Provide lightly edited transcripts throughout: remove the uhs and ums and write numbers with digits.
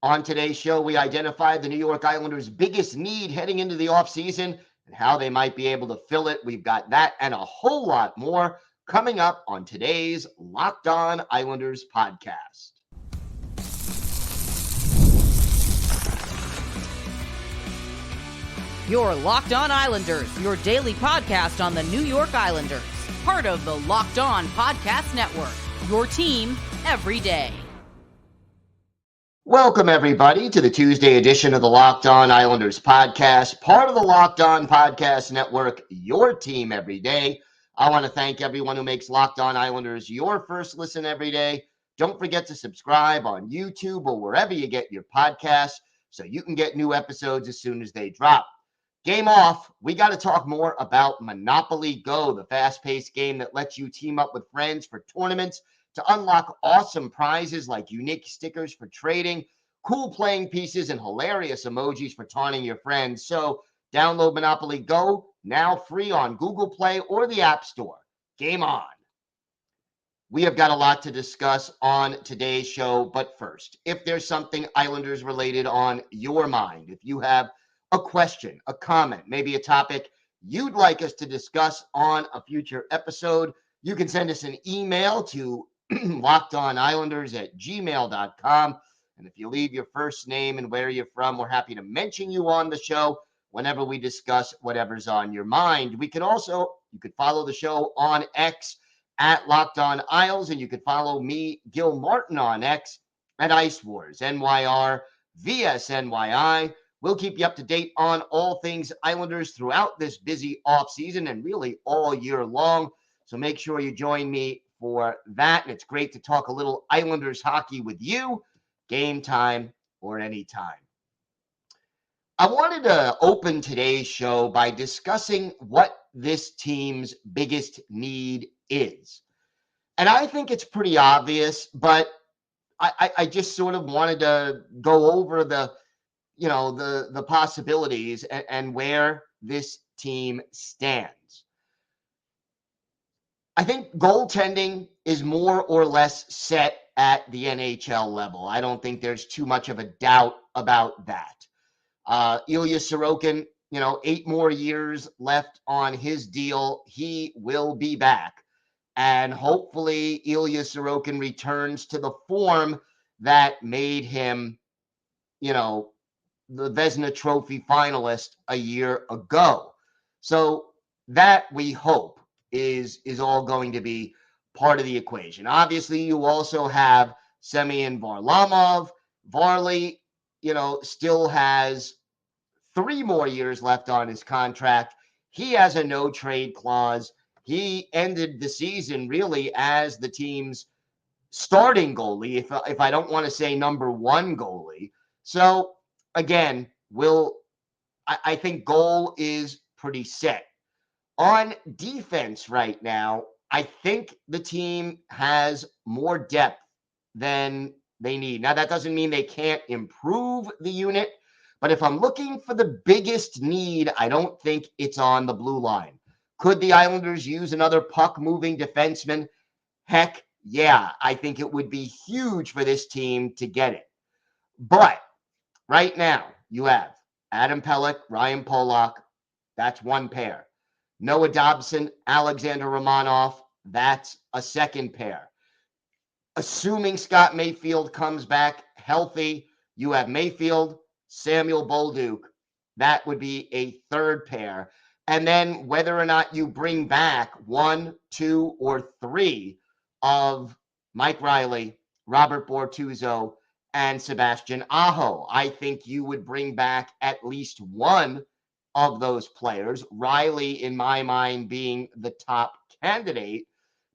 On today's show, we identified the New York Islanders' biggest need heading into the offseason and how they might be able to fill it. We've got that and a whole lot more coming up on today's Locked On Islanders podcast. Your Locked On Islanders, your daily podcast on the New York Islanders. Part of the Locked On Podcast Network, your team every day. Welcome, everybody, to the Tuesday edition of the Locked On Islanders podcast, part of the Locked On Podcast Network, your team every day. I want to thank everyone who makes Locked On Islanders your first listen every day. Don't forget to subscribe on YouTube or wherever you get your podcasts so you can get new episodes as soon as they drop. Game off, we got to talk more about Monopoly Go, the fast-paced game that lets you team up with friends for tournaments to unlock awesome prizes like unique stickers for trading, cool playing pieces, and hilarious emojis for taunting your friends. So download Monopoly Go, now free on Google Play or the App Store. Game on. We have got a lot to discuss on today's show, but first, if there's something Islanders related on your mind, if you have a question, a comment, maybe a topic you'd like us to discuss on a future episode, you can send us an email to lockedonislanders@gmail.com. And if you leave your first name and where you're from, we're happy to mention you on the show whenever we discuss whatever's on your mind. You could follow the show on X at Locked On Isles, and you could follow me, Gil Martin, on X at Ice Wars, NYR, VSNYI. We'll keep you up to date on all things Islanders throughout this busy offseason and really all year long. So make sure you join me for that. And it's great to talk a little Islanders hockey with you, game time or any time. I wanted to open today's show by discussing what this team's biggest need is. And I think it's pretty obvious, but I just sort of wanted to go over the possibilities and where this team stands. I think goaltending is more or less set at the NHL level. I don't think there's too much of a doubt about that. Ilya Sorokin, 8 more years left on his deal. He will be back. And hopefully Ilya Sorokin returns to the form that made him, the Vezina Trophy finalist a year ago. So that, we hope, is all going to be part of the equation. Obviously, you also have Semyon Varlamov. Varley, still has 3 more years left on his contract. He has a no-trade clause. He ended the season really as the team's starting goalie, if I don't want to say number 1 goalie. So again, I think goal is pretty set. On defense right now, I think the team has more depth than they need. Now, that doesn't mean they can't improve the unit, but if I'm looking for the biggest need, I don't think it's on the blue line. Could the Islanders use another puck-moving defenseman? Heck, yeah, I think it would be huge for this team to get it. But right now, you have Adam Pelech, Ryan Pollock. That's one pair. Noah Dobson, Alexander Romanov. That's a second pair. Assuming Scott Mayfield comes back healthy, you have Mayfield, Samuel Bolduc. That would be a third pair. And then whether or not you bring back 1, 2, or 3 of Mike Riley, Robert Bortuzzo, and Sebastian Aho, I think you would bring back at least one of those players. Riley, in my mind, being the top candidate.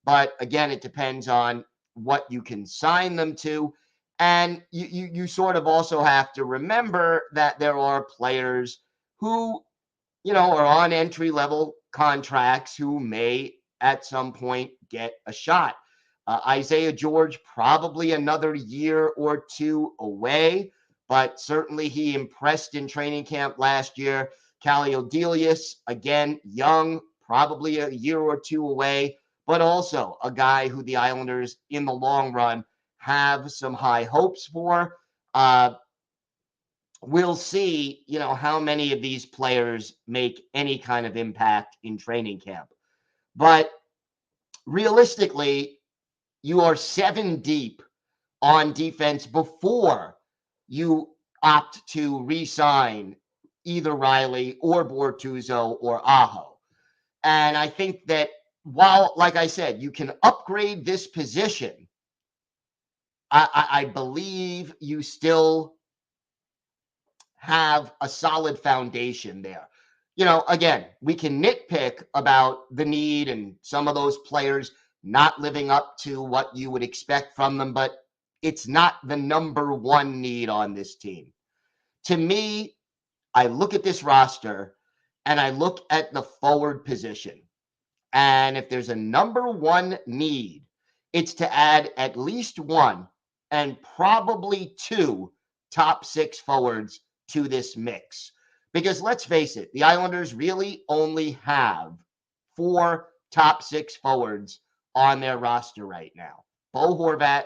But again, it depends on what you can sign them to. And you sort of also have to remember that there are players who, are on entry-level contracts who may at some point get a shot. Isaiah George, probably another year or 2 away, but certainly he impressed in training camp last year. Kallio Delius, again, young, probably a year or 2 away, but also a guy who the Islanders in the long run have some high hopes for. we'll see, how many of these players make any kind of impact in training camp. But realistically, you are 7 deep on defense before you opt to re-sign either Riley or Bortuzzo or Aho. And I think that while, like I said, you can upgrade this position, I believe you still have a solid foundation there. Again, we can nitpick about the need and some of those players not living up to what you would expect from them, but it's not the number one need on this team. To me, I look at this roster and I look at the forward position. And if there's a number one need, it's to add at least one and probably two top 6 forwards to this mix. Because let's face it, the Islanders really only have 4 top 6 forwards on their roster right now. Bo Horvat,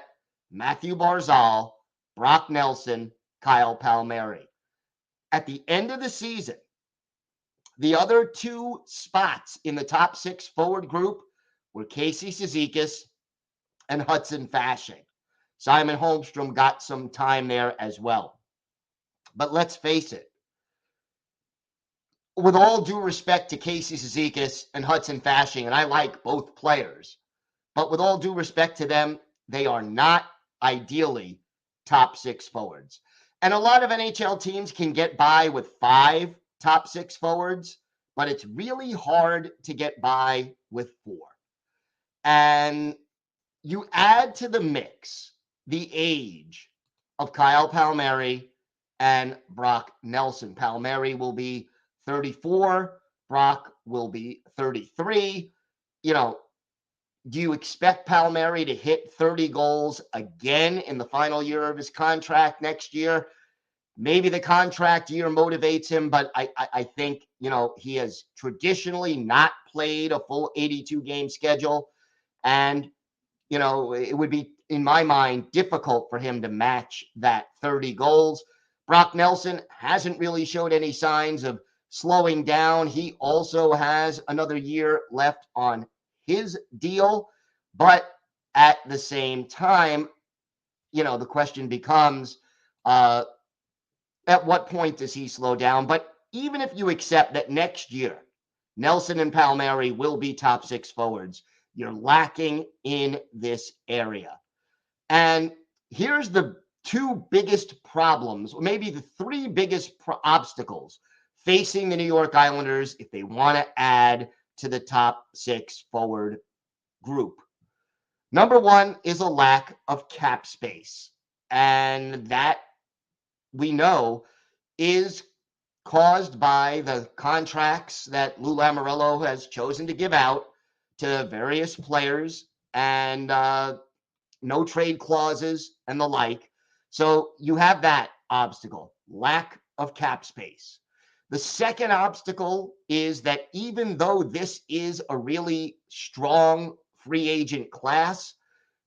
Matthew Barzal, Brock Nelson, Kyle Palmieri. At the end of the season, the other 2 spots in the top 6 forward group were Casey Cizikas and Hudson Fasching. Simon Holmstrom got some time there as well. But let's face it, with all due respect to Casey Cizikas and Hudson Fasching, and I like both players, but with all due respect to them, they are not ideally top 6 forwards. And a lot of NHL teams can get by with 5 top 6 forwards, but it's really hard to get by with 4. And you add to the mix the age of Kyle Palmieri and Brock Nelson. Palmieri will be 34. Brock will be 33. Do you expect Palmieri to hit 30 goals again in the final year of his contract next year? Maybe the contract year motivates him, but I think, he has traditionally not played a full 82-game schedule. And, it would be, in my mind, difficult for him to match that 30 goals. Brock Nelson hasn't really showed any signs of slowing down. He also has another year left on his deal. But at the same time, the question becomes, at what point does he slow down? But even if you accept that next year, Nelson and Palmieri will be top 6 forwards, you're lacking in this area. And here's the 2 biggest problems, or maybe the 3 biggest obstacles facing the New York Islanders if they want to add to the top 6 forward group. Number 1 is a lack of cap space. And that, we know, is caused by the contracts that Lou Lamoriello has chosen to give out to various players and no trade clauses and the like. So you have that obstacle, lack of cap space. The second obstacle is that even though this is a really strong free agent class,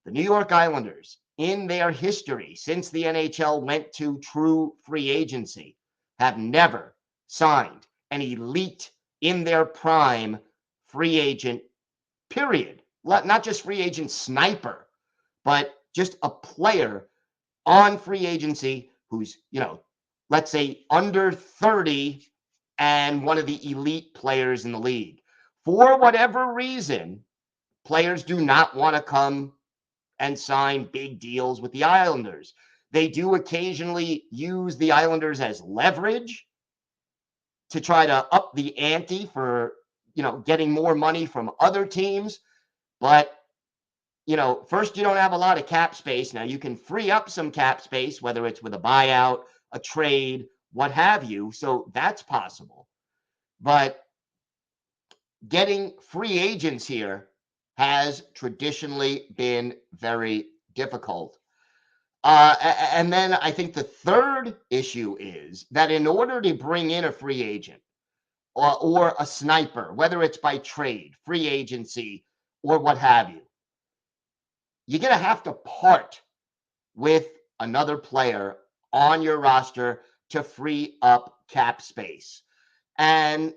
the New York Islanders, in their history since the NHL went to true free agency, have never signed an elite in their prime free agent, period. Not just free agent sniper, but just a player on free agency who's, let's say under 30 and one of the elite players in the league. For whatever reason, players do not want to come and sign big deals with the Islanders. They do occasionally use the Islanders as leverage to try to up the ante for, getting more money from other teams. But, first, you don't have a lot of cap space. Now, you can free up some cap space, whether it's with a buyout, a trade, what have you. So that's possible. But getting free agents here has traditionally been very difficult. And then I think the third issue is that in order to bring in a free agent or a sniper, whether it's by trade, free agency, or what have you, you're going to have to part with another player on your roster to free up cap space. And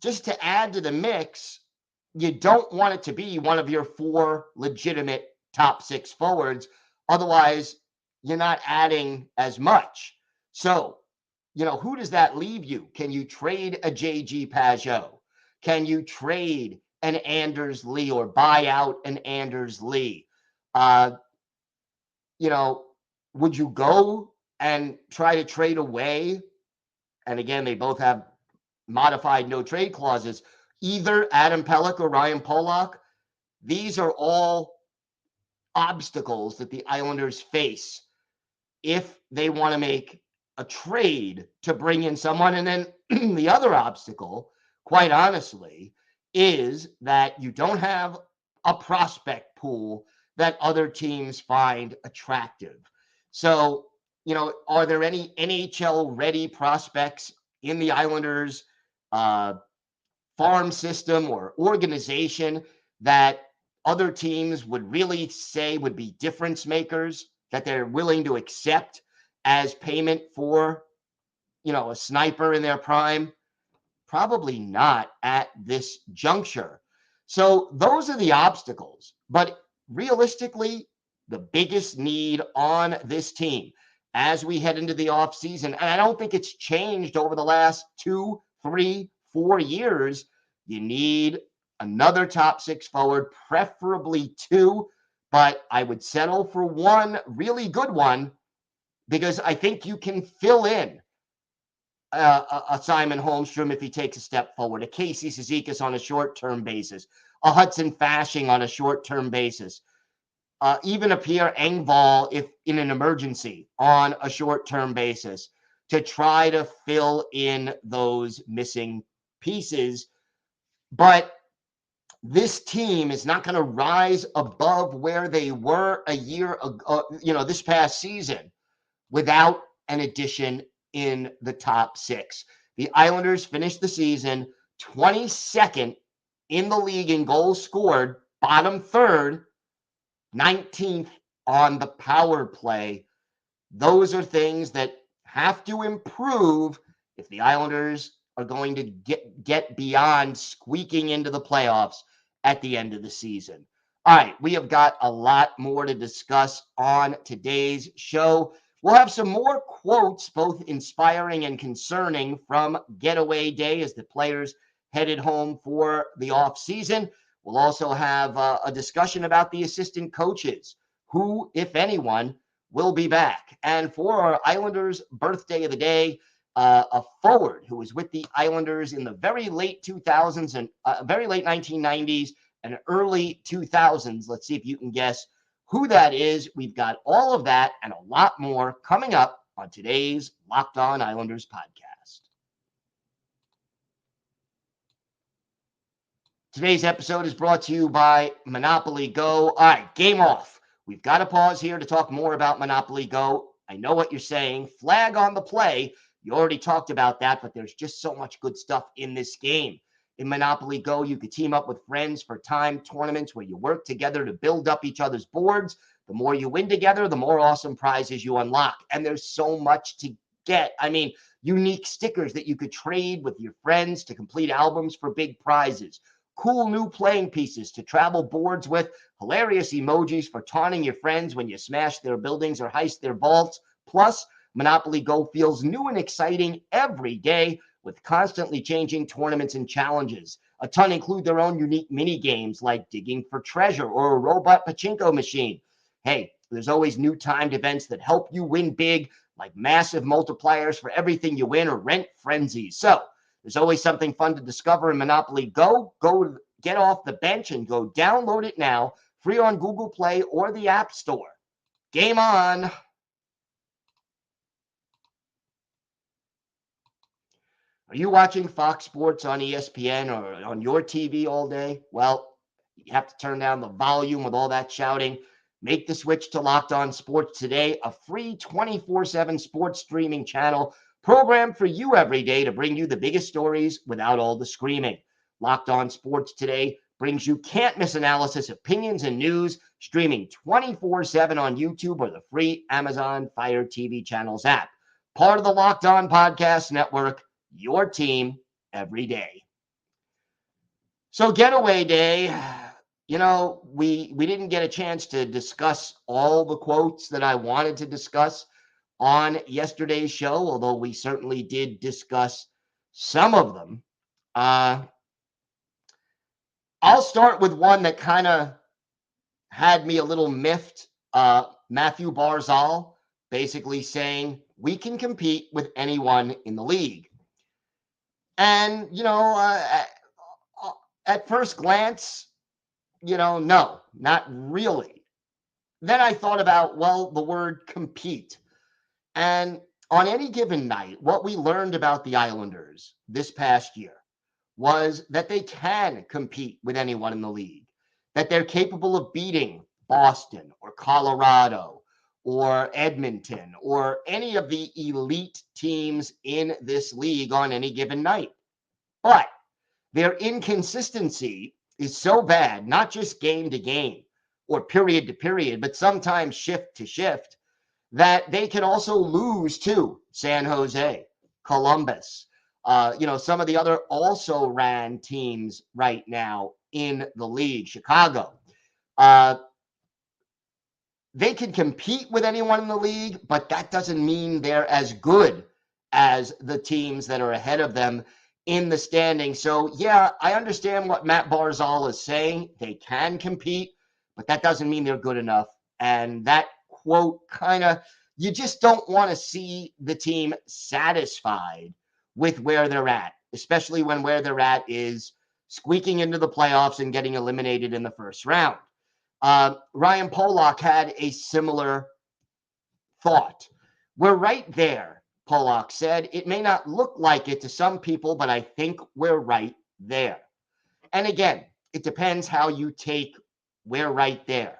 just to add to the mix, you don't want it to be one of your 4 legitimate top 6 forwards. Otherwise, you're not adding as much. So, who does that leave you? Can you trade a JG Pageau? Can you trade an Anders Lee or buy out an Anders Lee? Would you go and try to trade away? And again, they both have modified no trade clauses. Either Adam Pelech or Ryan Pollock. These are all obstacles that the Islanders face if they want to make a trade to bring in someone. And then the other obstacle, quite honestly, is that you don't have a prospect pool that other teams find attractive. So, are there any NHL ready prospects in the Islanders farm system or organization that other teams would really say would be difference makers that they're willing to accept as payment for, a sniper in their prime? Probably not at this juncture. So those are the obstacles. But realistically, the biggest need on this team as we head into the offseason, and I don't think it's changed over the last 2, 3, 4 years, you need another top 6 forward, preferably 2, but I would settle for 1 really good one because I think you can fill in a Simon Holmstrom if he takes a step forward, a Casey Cizikas on a short-term basis, a Hudson Fasching on a short-term basis, even a Pierre Engvall if in an emergency on a short-term basis to try to fill in those missing pieces. But this team is not going to rise above where they were a year ago, this past season without an addition in the top 6. The Islanders finished the season 22nd in the league in goals scored, bottom 3rd, 19th on the power play. Those are things that have to improve if the Islanders are going to get beyond squeaking into the playoffs at the end of the season. All right, we have got a lot more to discuss on today's show. We'll have some more quotes, both inspiring and concerning, from Getaway Day as the players headed home for the offseason. We'll also have a discussion about the assistant coaches, who, if anyone, will be back. And for our Islanders birthday of the day, a forward who was with the Islanders in the very late 2000s and very late 1990s and early 2000s. Let's see if you can guess who that is. We've got all of that and a lot more coming up on today's Locked On Islanders podcast. Today's episode is brought to you by Monopoly Go. All right, game off. We've got to pause here to talk more about Monopoly Go. I know what you're saying. Flag on the play. You already talked about that, but there's just so much good stuff in this game. In Monopoly Go, you could team up with friends for timed tournaments where you work together to build up each other's boards. The more you win together, the more awesome prizes you unlock. And there's so much to get. I mean, unique stickers that you could trade with your friends to complete albums for big prizes. Cool new playing pieces to travel boards with. Hilarious emojis for taunting your friends when you smash their buildings or heist their vaults. Plus, Monopoly Go feels new and exciting every day with constantly changing tournaments and challenges. A ton include their own unique mini games like digging for treasure or a robot pachinko machine. Hey, there's always new timed events that help you win big, like massive multipliers for everything you win or rent frenzies. So there's always something fun to discover in Monopoly Go. Go get off the bench and go download it now, free on Google Play or the App Store. Game on. Are you watching Fox Sports on ESPN or on your TV all day? Well, you have to turn down the volume with all that shouting. Make the switch to Locked On Sports Today, a free 24/7 sports streaming channel programmed for you every day to bring you the biggest stories without all the screaming. Locked On Sports Today brings you can't-miss analysis, opinions, and news, streaming 24/7 on YouTube or the free Amazon Fire TV channels app. part of the Locked On Podcast Network, your team every day. So getaway day, we didn't get a chance to discuss all the quotes that I wanted to discuss on yesterday's show, although we certainly did discuss some of them. I'll start with one that kind of had me a little miffed. Matthew Barzal basically saying we can compete with anyone in the league. And, at first glance, no, not really. Then I thought about, the word compete. And on any given night, what we learned about the Islanders this past year was that they can compete with anyone in the league, that they're capable of beating Boston or Colorado or Edmonton or any of the elite teams in this league on any given night. But their inconsistency is so bad, not just game to game or period to period, but sometimes shift to shift, that they can also lose to San Jose, Columbus, some of the other also ran teams right now in the league, Chicago. They can compete with anyone in the league, but that doesn't mean they're as good as the teams that are ahead of them in the standing. So, yeah, I understand what Matt Barzal is saying. They can compete, but that doesn't mean they're good enough. And that quote you just don't want to see the team satisfied with where they're at, especially when where they're at is squeaking into the playoffs and getting eliminated in the first round. Ryan Pollock had a similar thought. We're right there, Pollock said. It may not look like it to some people, but I think we're right there. And again, it depends how you take we're right there.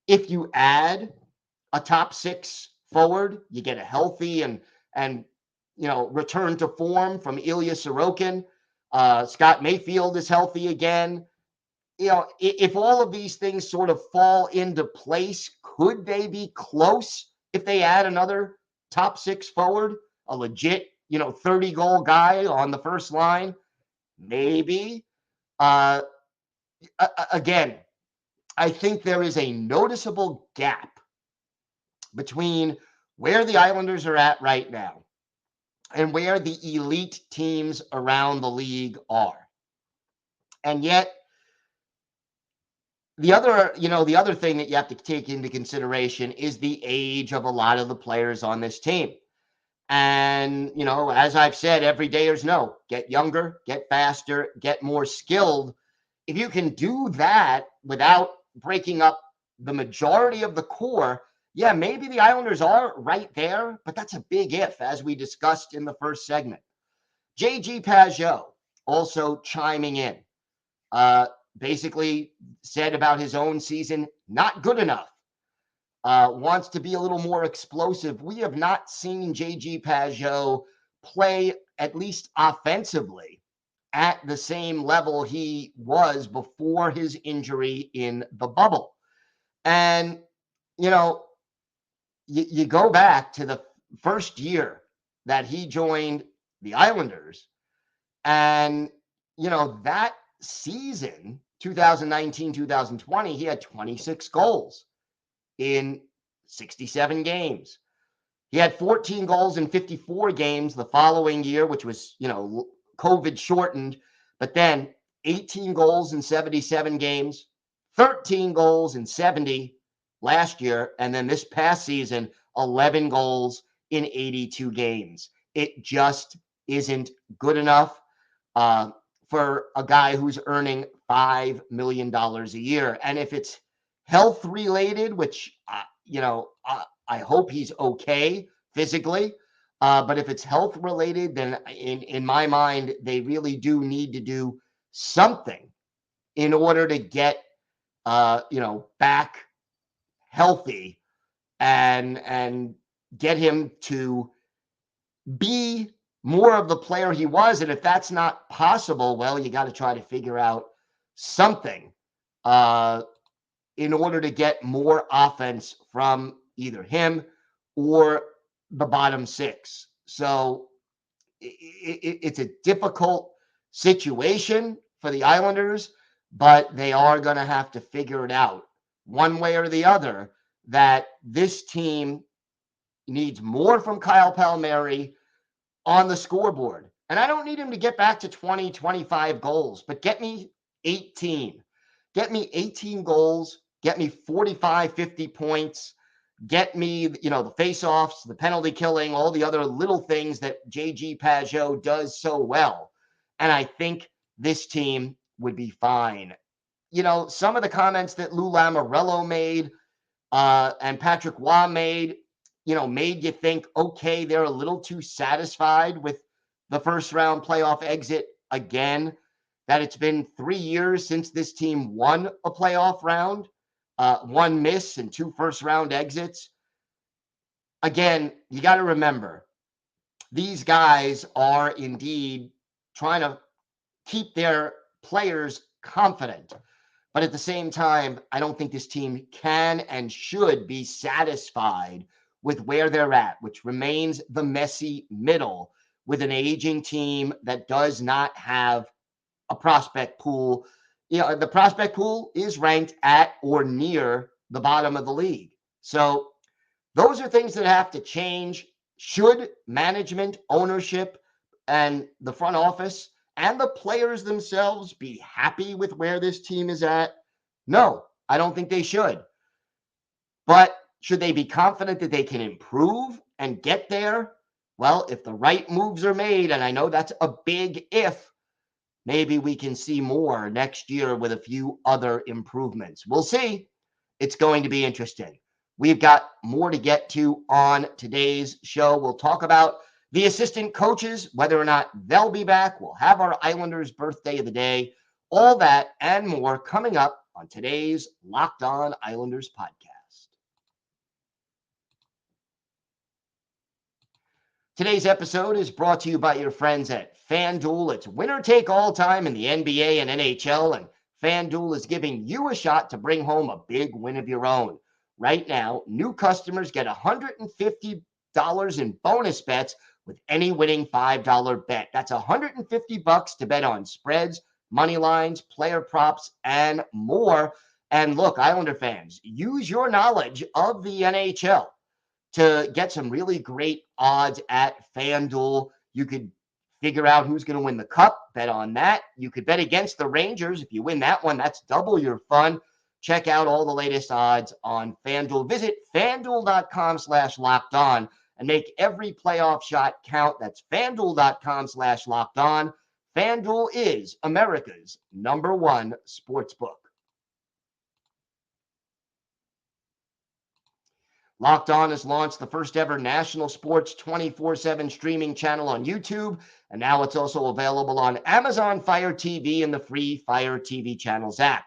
If you add a top six forward, you get a healthy and return to form from Ilya Sorokin. Scott Mayfield is healthy again. If all of these things sort of fall into place, could they be close if they add another top six forward, a legit, 30-goal guy on the first line? Maybe. Again, I think there is a noticeable gap between where the Islanders are at right now and where the elite teams around the league are. And yet, the other thing that you have to take into consideration is the age of a lot of the players on this team. And, as I've said, every dayers know, get younger, get faster, get more skilled. If you can do that without breaking up the majority of the core, yeah, maybe the Islanders are right there, but that's a big if, as we discussed in the first segment. J.G. Pageau also chiming in, basically said about his own season, not good enough, wants to be a little more explosive. We have not seen J.G. Pageau play, at least offensively, at the same level he was before his injury in the bubble. And, you go back to the first year that he joined the Islanders, and, that season, 2019-2020, he had 26 goals in 67 games. He had 14 goals in 54 games the following year, which was, COVID shortened, but then 18 goals in 77 games, 13 goals in 70 last year, and then this past season, 11 goals in 82 games. It just isn't good enough for a guy who's earning $5 million a year. And if it's health related, which, I hope he's okay physically, but if it's health related, then in my mind, they really do need to do something in order to get, back healthy and get him to be more of the player he was. And if that's not possible, well, you got to try to figure out something in order to get more offense from either him or the bottom six. So it's a difficult situation for the Islanders, but they are going to have to figure it out one way or the other, that this team needs more from Kyle Palmieri on the scoreboard. And I don't need him to get back to 20, 25 goals, but get me 18. Get me 18 goals, get me 45, 50 points, get me, the face-offs, the penalty killing, all the other little things that JG Pageau does so well. And I think this team would be fine. Some of the comments that Lou Lamoriello made and Patrick Waugh made you think, okay, they're a little too satisfied with the first round playoff exit again, that it's been 3 years since this team won a playoff round, one miss and 2 first round exits. Again, you got to remember, these guys are indeed trying to keep their players confident. But at the same time, I don't think this team can and should be satisfied with where they're at, which remains the messy middle with an aging team that does not have a prospect pool. The prospect pool is ranked at or near the bottom of the league. So those are things that have to change. Should management, ownership, and the front office and the players themselves be happy with where this team is at? No, I don't think they should. But should they be confident that they can improve and get there? Well, if the right moves are made, and I know that's a big if, maybe we can see more next year with a few other improvements. We'll see. It's going to be interesting. We've got more to get to on today's show. We'll talk about the assistant coaches, whether or not they'll be back. We'll have our Islanders birthday of the day. All that and more coming up on today's Locked On Islanders podcast. Today's episode is brought to you by your friends at FanDuel. It's winner take all time in the NBA and NHL, and FanDuel is giving you a shot to bring home a big win of your own. Right now, new customers get $150 in bonus bets with any winning $5 bet. That's $150 to bet on spreads, money lines, player props, and more. And look, Islander fans, use your knowledge of the NHL to get some really great odds at FanDuel. You could figure out who's going to win the cup, bet on that. You could bet against the Rangers. If you win that one, that's double your fun. Check out all the latest odds on FanDuel. Visit FanDuel.com/lockedon and make every playoff shot count. That's FanDuel.com/lockedon. FanDuel is America's #1 sportsbook. Locked On has launched the first ever national sports 24/7 streaming channel on YouTube, and now it's also available on Amazon Fire TV and the free Fire TV channels app.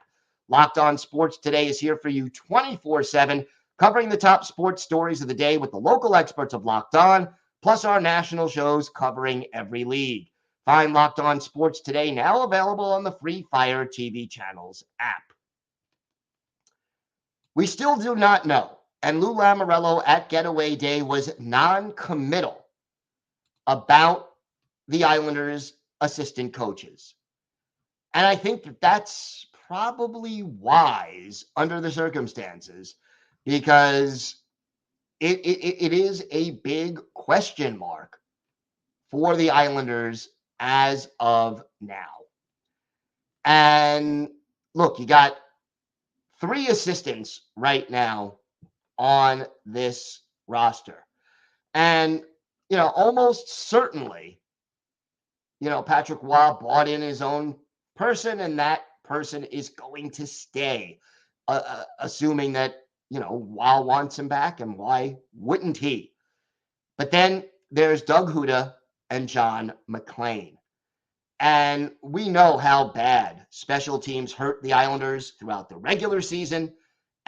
Locked On Sports Today is here for you 24/7, covering the top sports stories of the day with the local experts of Locked On, plus our national shows covering every league. Find Locked On Sports Today now available on the free Fire TV channels app. We still do not know, and Lou Lamoriello at Getaway Day was non-committal about the Islanders' assistant coaches. And I think that that's probably wise under the circumstances, because it is a big question mark for the Islanders as of now. And look, you got 3 assistants right now on this roster. And, almost certainly, Patrick Waugh brought in his own person, and that person is going to stay, assuming that, Waugh wants him back, and why wouldn't he? But then there's Doug Huda and John McClain. And we know how bad special teams hurt the Islanders throughout the regular season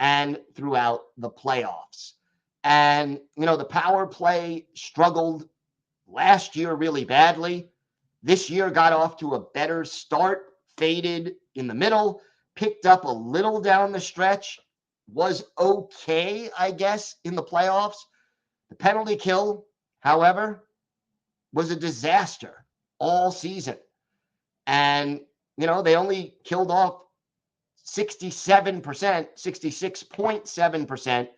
and throughout the playoffs. And, the power play struggled last year really badly. This year got off to a better start, faded in the middle, picked up a little down the stretch, was okay, I guess, in the playoffs. The penalty kill, however, was a disaster all season. And, they only killed off 67%, 66.7%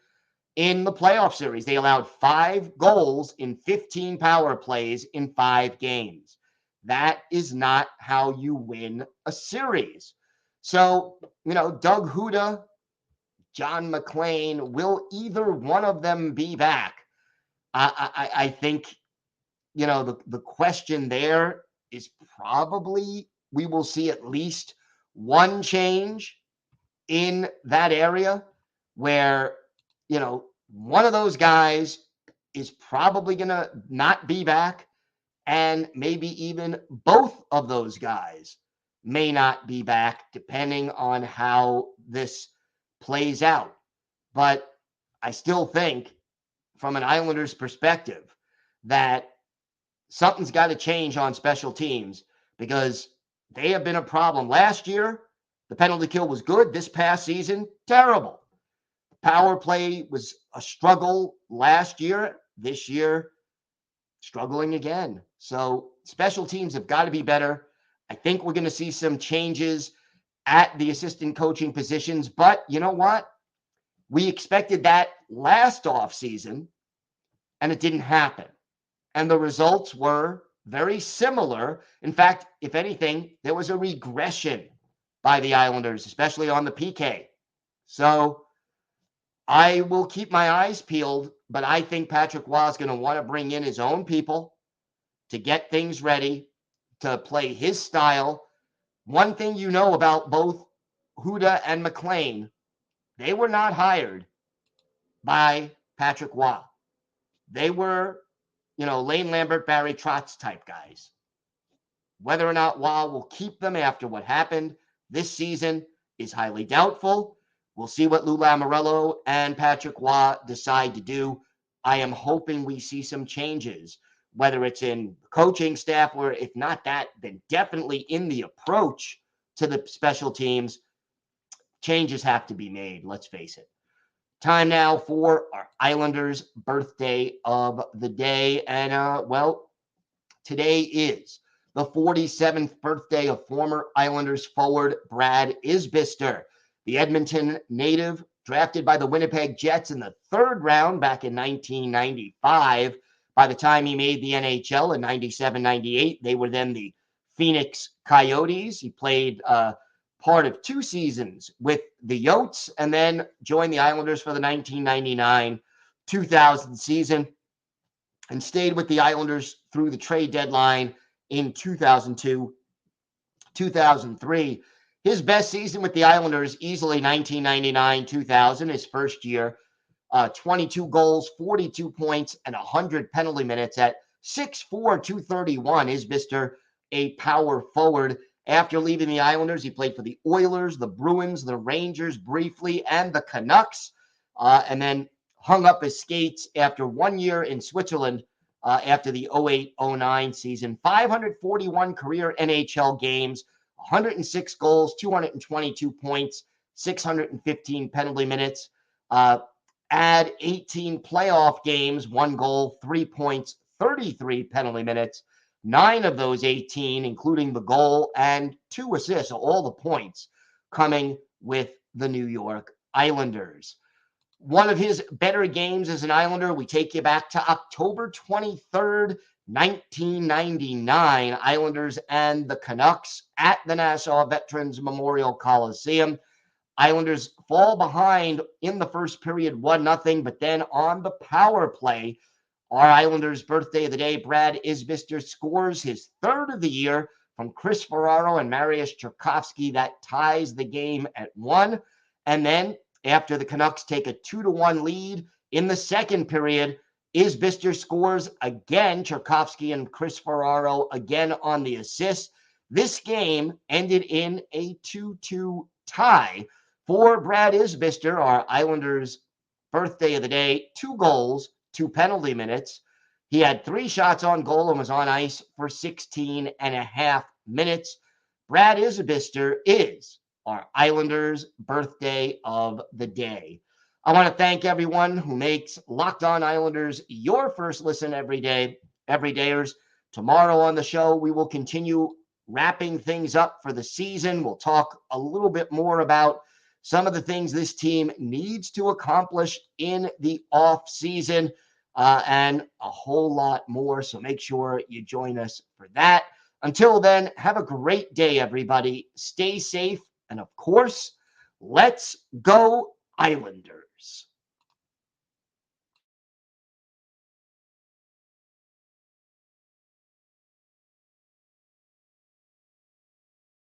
in the playoff series. They allowed 5 goals in 15 power plays in 5 games. That is not how you win a series. So, Doug Huda, John McClain, will either one of them be back? I think, the question there is probably we will see at least one change in that area where, one of those guys is probably going to not be back, and maybe even both of those guys may not be back, depending on how this plays out. But I still think, from an Islanders perspective, that something's got to change on special teams because they have been a problem. Last year, the penalty kill was good. This past season, terrible. Power play was a struggle last year. This year, struggling again. So special teams have got to be better. I think we're going to see some changes at the assistant coaching positions. But you know what? We expected that last offseason, and it didn't happen. And the results were very similar. In fact, if anything, there was a regression by the Islanders, especially on the PK. So I will keep my eyes peeled, but I think Patrick Roy is going to want to bring in his own people to get things ready, to play his style. One thing you know about both Huda and McClain, they were not hired by Patrick Roy. They were, Lane Lambert, Barry Trotz type guys. Whether or not Roy will keep them after what happened this season is highly doubtful. We'll see what Lou Lamoriello and Patrick Roy decide to do. I am hoping we see some changes, whether it's in coaching staff or if not that, then definitely in the approach to the special teams. Changes have to be made, let's face it. Time now for our Islanders birthday of the day. And, today is the 47th birthday of former Islanders forward Brad Isbister, the Edmonton native, drafted by the Winnipeg Jets in the 3rd round back in 1995. By the time he made the NHL in 97-98, they were then the Phoenix Coyotes. He played part of 2 seasons with the Yotes and then joined the Islanders for the 1999-2000 season and stayed with the Islanders through the trade deadline in 2002-2003. His best season with the Islanders, easily 1999-2000, his first year. 22 goals, 42 points, and 100 penalty minutes at 6'4", 231. Isbister, a power forward. After leaving the Islanders, he played for the Oilers, the Bruins, the Rangers briefly, and the Canucks, and then hung up his skates after 1 year in Switzerland after the 08-09 season. 541 career NHL games, 106 goals, 222 points, 615 penalty minutes. Add 18 playoff games, 1 goal, 3 points, 33 penalty minutes. 9 of those 18, including the goal and 2 assists, so all the points coming with the New York Islanders. One of his better games as an Islander, we take you back to October 23rd, 1999, Islanders and the Canucks at the Nassau Veterans Memorial Coliseum. Islanders fall behind in the first period 1-0, but then on the power play, our Islanders' birthday of the day, Brad Isbister scores his 3rd of the year from Chris Ferraro and Mariusz Czerkowski. That ties the game at 1. And then after the Canucks take a 2-1 lead in the second period, Isbister scores again. Czerkowski and Chris Ferraro again on the assist. This game ended in a 2-2 tie for Brad Isbister, our Islanders' birthday of the day. 2 goals, 2 penalty minutes. He had 3 shots on goal and was on ice for 16 and a half minutes. Brad Isbister is our Islanders' birthday of the day. I want to thank everyone who makes Locked On Islanders your first listen every day, everydayers. Tomorrow on the show, we will continue wrapping things up for the season. We'll talk a little bit more about some of the things this team needs to accomplish in the off season, and a whole lot more. So make sure you join us for that. Until then, have a great day, everybody. Stay safe. And of course, let's go Islanders.